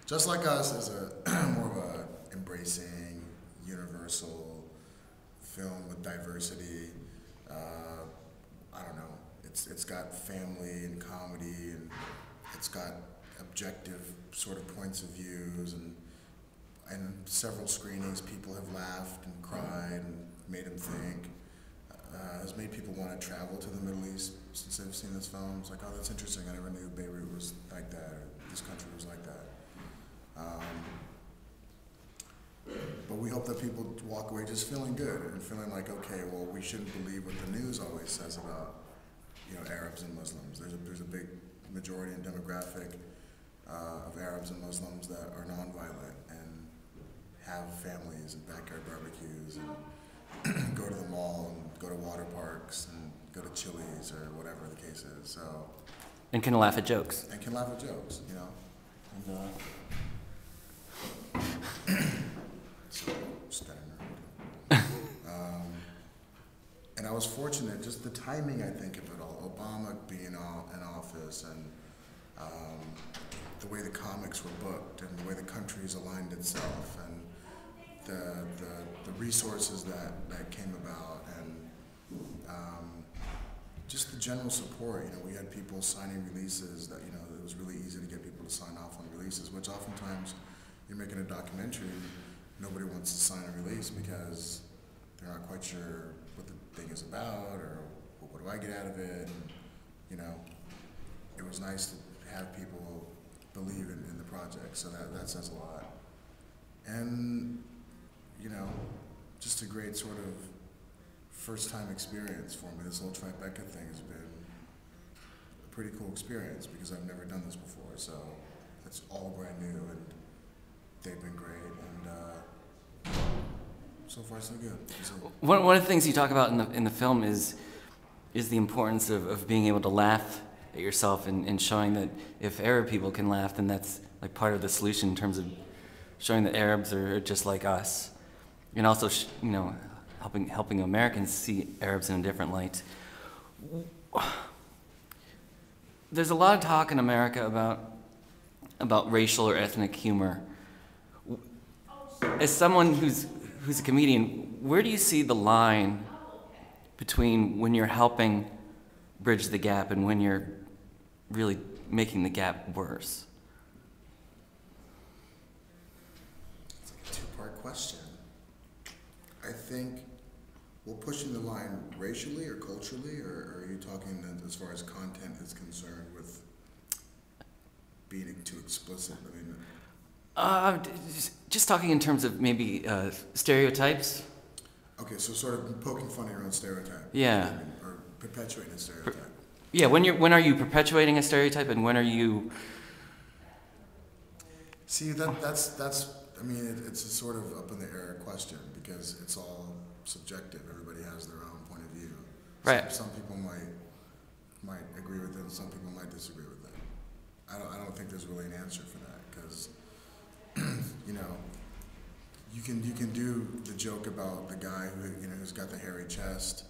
Just Like Us is a more of a embracing, universal film with diversity. I don't know. It's got family and comedy, and it's got objective sort of points of views, and several screenings people have laughed and cried and made them think. Has made people want to travel to the Middle East since they've seen this film. It's like, oh, that's interesting. I never knew Beirut was like that, or this country was like that. But we hope that people walk away just feeling good and feeling like, okay, well, we shouldn't believe what the news always says about, Arabs and Muslims. There's a big majority and demographic of Arabs and Muslims that are nonviolent and have families and backyard barbecues and go to the mall and go to water parks and go to Chili's or whatever the case is. So. And can laugh at jokes. And can laugh at jokes, And, and I was fortunate, just the timing, I think, of it all. Obama being in office, and the way the comics were booked, and the way the country's aligned itself, and the resources that came about, and just the general support. We had people signing releases that, it was really easy to get people to sign off on releases, which oftentimes you're making a documentary, nobody wants to sign a release because they're not quite sure what the thing is about, or what do I get out of it. And, it was nice to have people believe in the project, so that says a lot. And, just a great sort of first-time experience for me. This whole Tribeca thing has been a pretty cool experience because I've never done this before, so it's all brand new, and they've been great, and so far so good. One of the things you talk about in the film is the importance of being able to laugh at yourself, and showing that if Arab people can laugh, then that's like part of the solution in terms of showing that Arabs are just like us, and also helping Americans see Arabs in a different light. There's a lot of talk in America about racial or ethnic humor. As someone who's a comedian, where do you see the line between when you're helping bridge the gap and when you're really making the gap worse? It's like a two-part question. I think, pushing the line racially or culturally, or are you talking as far as content is concerned with being too explicit? Just talking in terms of maybe stereotypes. Okay, so sort of poking fun at your own stereotype. Yeah. Or perpetuating a stereotype. Yeah. When are you perpetuating a stereotype, and when are you? See, that's. It's a sort of up in the air question because it's all subjective. Everybody has their own point of view. Right. Some people might agree with it, and some people might disagree with it. I don't think there's really an answer for that because. You can do the joke about the guy who's got the hairy chest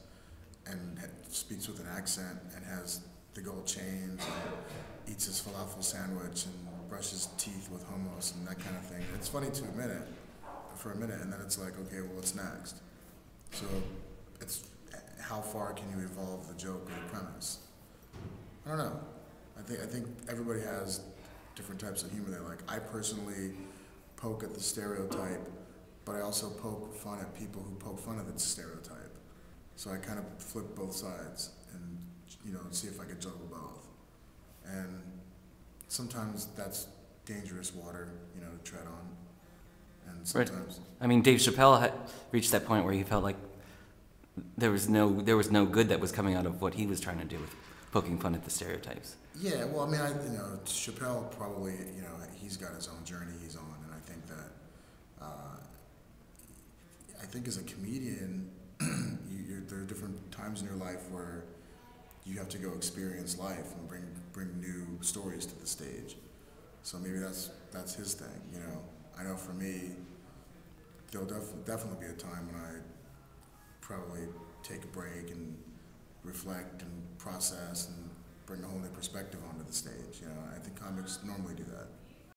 and speaks with an accent and has the gold chains and eats his falafel sandwich and brushes teeth with hummus and that kind of thing. It's funny to admit it for a minute, and then it's like, okay, well, what's next? So it's how far can you evolve the joke or the premise? I don't know. I think everybody has different types of humor they like. I personally poke at the stereotype, but I also poke fun at people who poke fun at the stereotype. So I kind of flip both sides and see if I could juggle both. And sometimes that's dangerous water, to tread on. And sometimes. Right. Dave Chappelle had reached that point where he felt like there was no good that was coming out of what he was trying to do with poking fun at the stereotypes. Yeah, well, Chappelle probably, he's got his own journey he's on, and I think that, as a comedian, there are different times in your life where you have to go experience life and bring new stories to the stage. So maybe that's his thing, I know for me, there'll definitely be a time when I probably take a break and reflect and process and bring a whole new perspective onto the stage. I think comics normally do that.